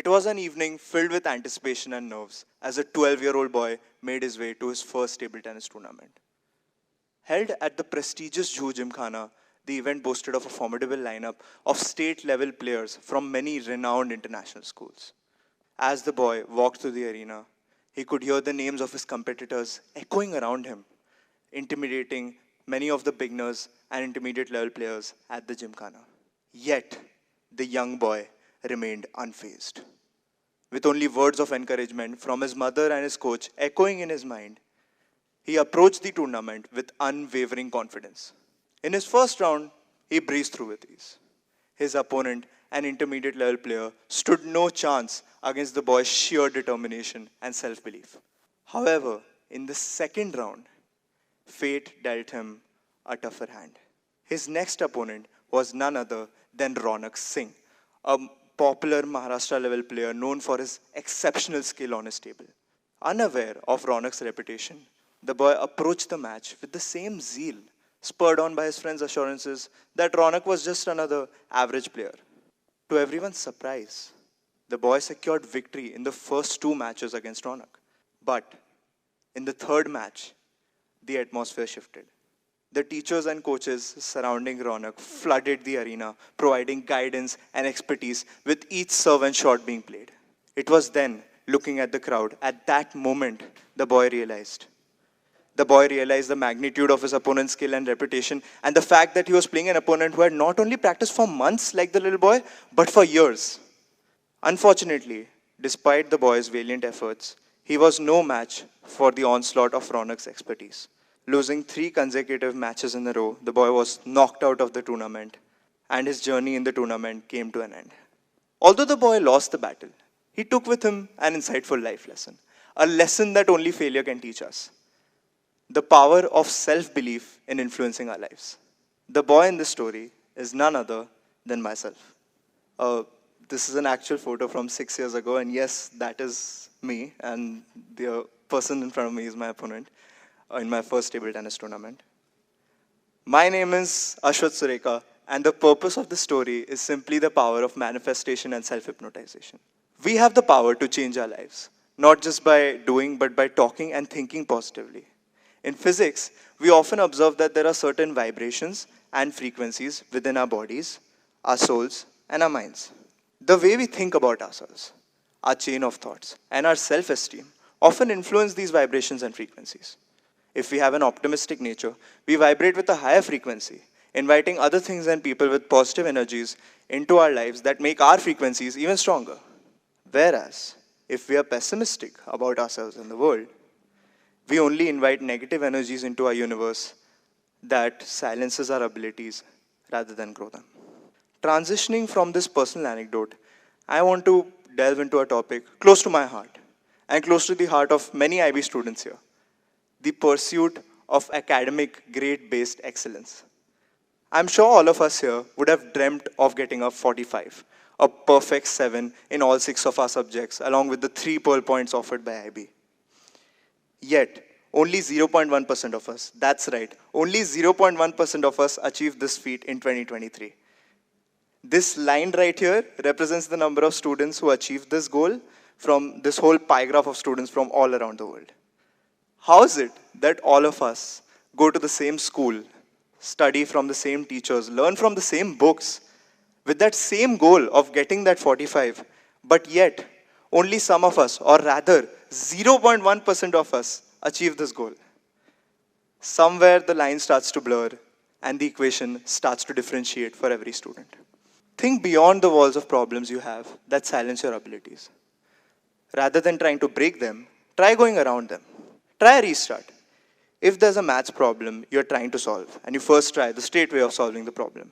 It was an evening filled with anticipation and nerves as a 12-year-old boy made his way to his first table tennis tournament. Held at the prestigious Juhu Gymkhana, the event boasted of a formidable lineup of state-level players from many renowned international schools. As the boy walked through the arena, he could hear the names of his competitors echoing around him, intimidating many of the beginners and intermediate level players at the Gymkhana. Yet, the young boy remained unfazed. With only words of encouragement from his mother and his coach echoing in his mind, he approached the tournament with unwavering confidence. In his first round, he breezed through with ease. His opponent, an intermediate level player, stood no chance against the boy's sheer determination and self-belief. However, in the second round, fate dealt him a tougher hand. His next opponent was none other than Ronak Singh, a popular Maharashtra level player known for his exceptional skill on his table. Unaware of Ronak's reputation, the boy approached the match with the same zeal, spurred on by his friend's assurances that Ronak was just another average player. To everyone's surprise, the boy secured victory in the first two matches against Ronak. But in the third match, the atmosphere shifted. The teachers and coaches surrounding Ronak flooded the arena, providing guidance and expertise with each serve and shot being played. It was then, looking at the crowd, at that moment, the boy realized the magnitude of his opponent's skill and reputation, and the fact that he was playing an opponent who had not only practiced for months like the little boy, but for years. Unfortunately, despite the boy's valiant efforts, he was no match for the onslaught of Ronak's expertise. Losing 3 consecutive matches in a row, the boy was knocked out of the tournament, and his journey in the tournament came to an end. Although the boy lost the battle, he took with him an insightful life lesson, a lesson that only failure can teach us: the power of self-belief in influencing our lives. The boy in this story is none other than myself. This is an actual photo from 6 years ago, and yes, that is me, and the person in front of me is my opponent in my first table tennis tournament. My name is Ashwat Sureka, and the purpose of the story is simply the power of manifestation and self-hypnotization. We have the power to change our lives, not just by doing, but by talking and thinking positively. In physics, we often observe that there are certain vibrations and frequencies within our bodies, our souls, and our minds. The way we think about ourselves, our chain of thoughts, and our self-esteem often influence these vibrations and frequencies. If we have an optimistic nature, we vibrate with a higher frequency, inviting other things and people with positive energies into our lives that make our frequencies even stronger. Whereas, if we are pessimistic about ourselves and the world, we only invite negative energies into our universe that silences our abilities rather than grow them. Transitioning from this personal anecdote, I want to delve into a topic close to my heart and close to the heart of many IB students here: the pursuit of academic grade-based excellence. I'm sure all of us here would have dreamt of getting a 45, a perfect 7 in all 6 of our subjects, along with the 3 Pearl points offered by IB. Yet, only 0.1% of us, that's right, only 0.1% of us achieved this feat in 2023. This line right here represents the number of students who achieved this goal from this whole pie graph of students from all around the world. How is it that all of us go to the same school, study from the same teachers, learn from the same books, with that same goal of getting that 45, but yet only some of us, or rather 0.1% of us, achieve this goal? Somewhere the line starts to blur and the equation starts to differentiate for every student. Think beyond the walls of problems you have that silence your abilities. Rather than trying to break them, try going around them. Try a restart. If there's a maths problem you're trying to solve, and you first try the straight way of solving the problem,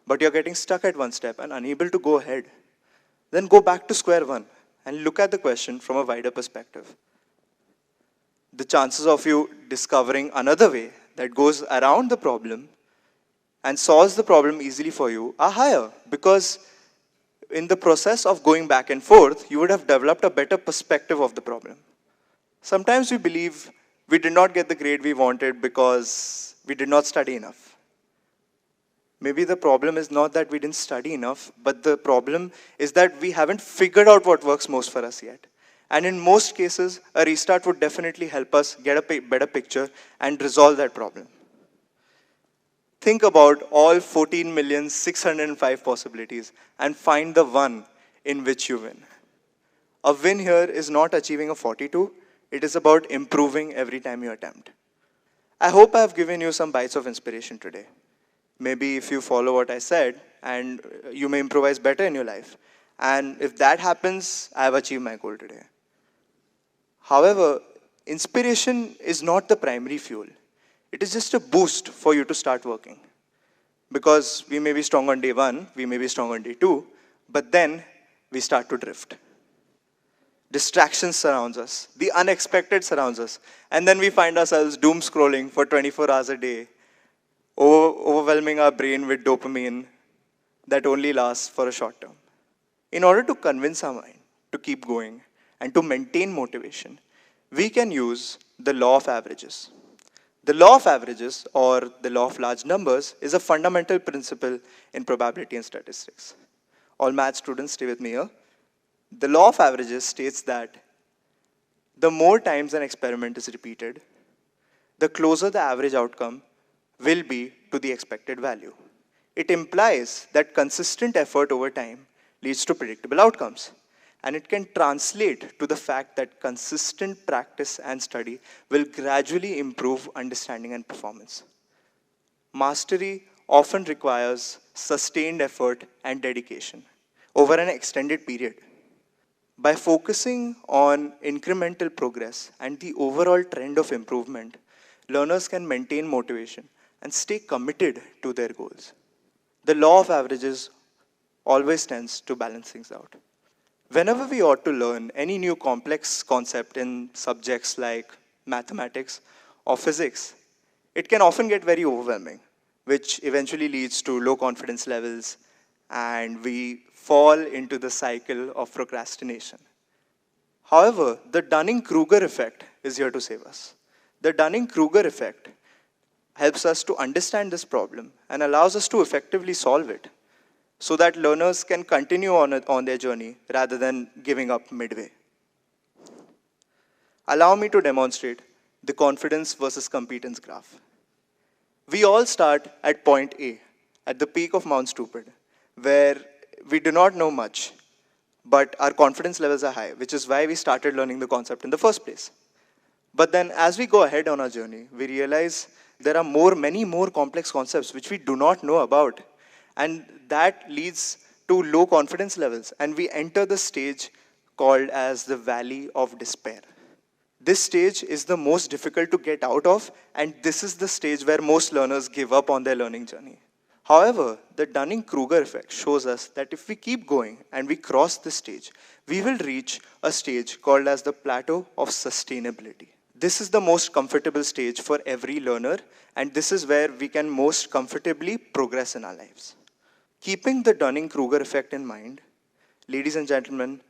but you're getting stuck at one step and unable to go ahead, then go back to square one and look at the question from a wider perspective. The chances of you discovering another way that goes around the problem and solves the problem easily for you are higher, because in the process of going back and forth, you would have developed a better perspective of the problem. Sometimes we believe we did not get the grade we wanted because we did not study enough. Maybe the problem is not that we didn't study enough, but the problem is that we haven't figured out what works most for us yet. And in most cases, a restart would definitely help us get a better picture and resolve that problem. Think about all 14,605 possibilities and find the one in which you win. A win here is not achieving a 42, it is about improving every time you attempt. I hope I've given you some bites of inspiration today. Maybe if you follow what I said, and you may improvise better in your life. And if that happens, I have achieved my goal today. However, inspiration is not the primary fuel. It is just a boost for you to start working. Because we may be strong on day one, we may be strong on day two, but then we start to drift. Distractions surrounds us, the unexpected surrounds us, and then we find ourselves doom scrolling for 24 hours a day, overwhelming our brain with dopamine that only lasts for a short term. In order to convince our mind to keep going and to maintain motivation, we can use the law of averages. The law of averages, or the law of large numbers, is a fundamental principle in probability and statistics. All math students, stay with me here. The law of averages states that the more times an experiment is repeated, the closer the average outcome will be to the expected value. It implies that consistent effort over time leads to predictable outcomes. And it can translate to the fact that consistent practice and study will gradually improve understanding and performance. Mastery often requires sustained effort and dedication over an extended period. By focusing on incremental progress and the overall trend of improvement, learners can maintain motivation and stay committed to their goals. The law of averages always tends to balance things out. Whenever we ought to learn any new complex concept in subjects like mathematics or physics, it can often get very overwhelming, which eventually leads to low confidence levels, and we fall into the cycle of procrastination. However, the Dunning Kruger effect is here to save us. The Dunning Kruger effect helps us to understand this problem and allows us to effectively solve it, so that learners can continue on their journey rather than giving up midway. Allow me to demonstrate the confidence versus competence graph. We all start at point A, at the peak of Mount Stupid, where we do not know much, but our confidence levels are high, which is why we started learning the concept in the first place. But then as we go ahead on our journey, we realize there are many more complex concepts which we do not know about. And that leads to low confidence levels. And we enter the stage called as the valley of despair. This stage is the most difficult to get out of, and this is the stage where most learners give up on their learning journey. However, the Dunning-Kruger effect shows us that if we keep going and we cross this stage, we will reach a stage called as the plateau of sustainability. This is the most comfortable stage for every learner, and this is where we can most comfortably progress in our lives. Keeping the Dunning-Kruger effect in mind, ladies and gentlemen,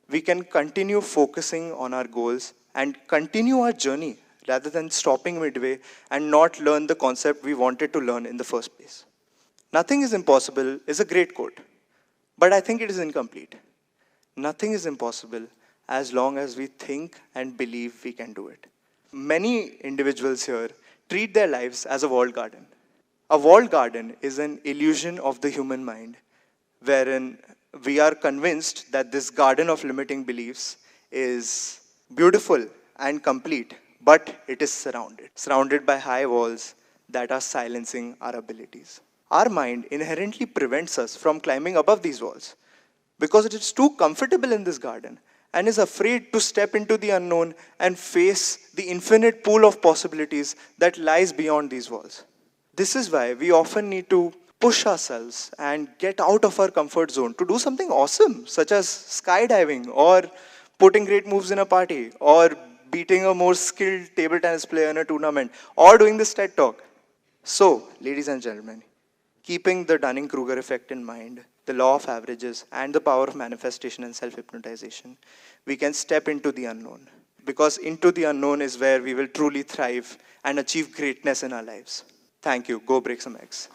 we can continue focusing on our goals and continue our journey rather than stopping midway and not learn the concept we wanted to learn in the first place. Nothing is impossible is a great quote, but I think it is incomplete. Nothing is impossible as long as we think and believe we can do it. Many individuals here treat their lives as a walled garden. A walled garden is an illusion of the human mind, wherein we are convinced that this garden of limiting beliefs is beautiful and complete, but it is surrounded by high walls that are silencing our abilities. Our mind inherently prevents us from climbing above these walls because it is too comfortable in this garden and is afraid to step into the unknown and face the infinite pool of possibilities that lies beyond these walls. This is why we often need to push ourselves and get out of our comfort zone to do something awesome, such as skydiving or putting great moves in a party or beating a more skilled table tennis player in a tournament or doing this TED talk. So, ladies and gentlemen, keeping the Dunning-Kruger effect in mind, the law of averages, and the power of manifestation and self-hypnotization, we can step into the unknown. Because into the unknown is where we will truly thrive and achieve greatness in our lives. Thank you. Go break some eggs.